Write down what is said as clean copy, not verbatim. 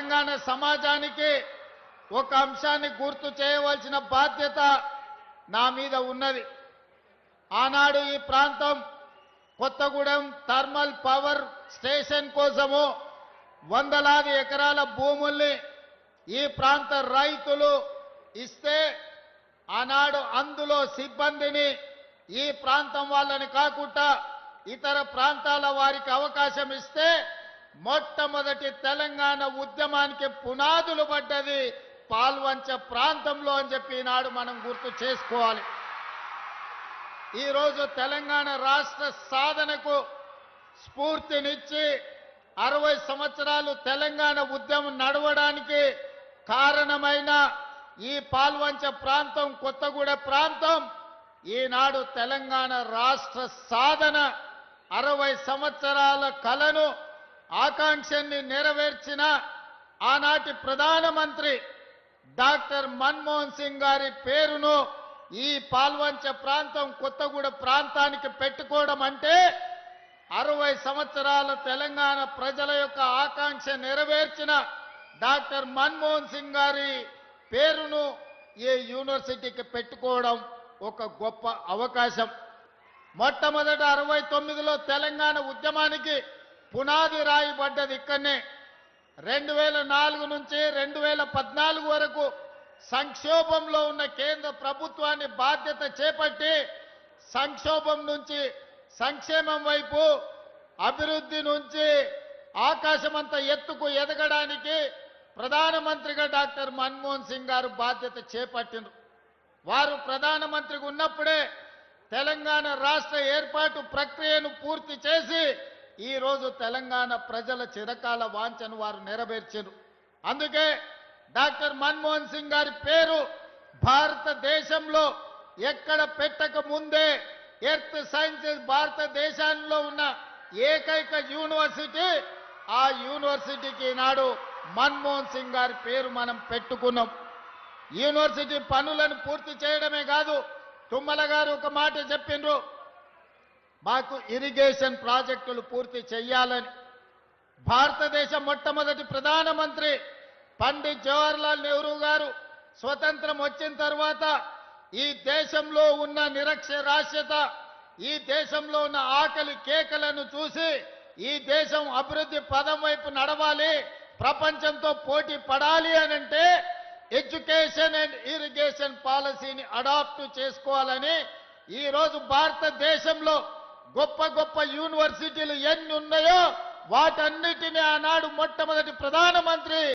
తెలంగాణ సమాజానికి ఒక అంశాన్ని గుర్తు చేయవలసిన బాధ్యత నా మీద ఉన్నది. ఆనాడు ఈ ప్రాంతం కొత్తగూడెం థర్మల్ పవర్ స్టేషన్ కోసము వందలాది ఎకరాల భూముల్ని ఈ ప్రాంత రైతులు ఇస్తే ఆనాడు అందులో సిబ్బందిని ఈ ప్రాంతం వాళ్ళని కాకుండా ఇతర ప్రాంతాల వారికి అవకాశం ఇస్తే మొట్టమొదటి తెలంగాణ ఉద్యమానికి పునాదులు పడ్డది పాల్వంచ ప్రాంతంలో అని చెప్పి ఈనాడు మనం గుర్తు చేసుకోవాలి. ఈరోజు తెలంగాణ రాష్ట్ర సాధనకు స్ఫూర్తినిచ్చి 60 సంవత్సరాలు తెలంగాణ ఉద్యమం నడవడానికి కారణమైన ఈ పాల్వంచ ప్రాంతం కొత్తగూడ ప్రాంతం ఈనాడు తెలంగాణ రాష్ట్ర సాధన 60 సంవత్సరాల కలను ఆకాంక్షని నెరవేర్చిన ఆనాటి ప్రధానమంత్రి డాక్టర్ మన్మోహన్ సింగ్ గారి పేరును ఈ పాల్వంచ ప్రాంతం కొత్తగూడ ప్రాంతానికి పెట్టుకోవడం అంటే 60 సంవత్సరాల తెలంగాణ ప్రజల యొక్క ఆకాంక్ష నెరవేర్చిన డాక్టర్ మన్మోహన్ సింగ్ గారి పేరును ఈ యూనివర్సిటీకి పెట్టుకోవడం ఒక గొప్ప అవకాశం. మొట్టమొదట 69లో తెలంగాణ ఉద్యమానికి పునాది రాయబడ్డది ఇక్కడనే. 2004 నుంచి 2014 వరకు సంక్షోభంలో ఉన్న కేంద్ర ప్రభుత్వాన్ని బాధ్యత చేపట్టి సంక్షోభం నుంచి సంక్షేమం వైపు, అభివృద్ధి నుంచి ఆకాశమంత ఎత్తుకు ఎదగడానికి ప్రధానమంత్రిగా డాక్టర్ మన్మోహన్ సింగ్ గారు బాధ్యత చేపట్టినారు. వారు ప్రధానమంత్రిగా ఉన్నప్పుడే తెలంగాణ రాష్ట్ర ఏర్పాటు ప్రక్రియను పూర్తి చేసి ఈరోజు తెలంగాణ ప్రజల చిరకాల వాంఛను వారు నెరవేర్చారు. అందుకే డాక్టర్ మన్మోహన్ సింగ్ గారి పేరు భారతదేశంలో ఎక్కడ పెట్టక ముందే ఎర్త్ సైన్సెస్ భారతదేశంలో ఉన్న ఏకైక యూనివర్సిటీ, ఆ యూనివర్సిటీకి నాడు మన్మోహన్ సింగ్ గారి పేరు మనం పెట్టుకున్నాం. యూనివర్సిటీ పనులను పూర్తి చేయడమే కాదు, తుమ్మల గారు ఒక మాట చెప్పిండ్రు, మాకు ఇరిగేషన్ ప్రాజెక్టులు పూర్తి చేయాలని. భారతదేశ మొట్టమొదటి ప్రధానమంత్రి పండిట్ జవహర్లాల్ నెహ్రూ గారు స్వతంత్రం వచ్చిన తర్వాత ఈ దేశంలో ఉన్న నిరక్షరాస్యత, ఈ దేశంలో ఉన్న ఆకలి కేకలను చూసి ఈ దేశం అభివృద్ధి పదం వైపు నడవాలి, ప్రపంచంతో పోటీ పడాలి అనంటే ఎడ్యుకేషన్ అండ్ ఇరిగేషన్ పాలసీని అడాప్ట్ చేసుకోవాలని ఈరోజు భారతదేశంలో గొప్ప గొప్ప యూనివర్సిటీలు ఎన్ని ఉన్నాయో వాటన్నిటినీ ఆనాడు మొట్టమొదటి ప్రధానమంత్రి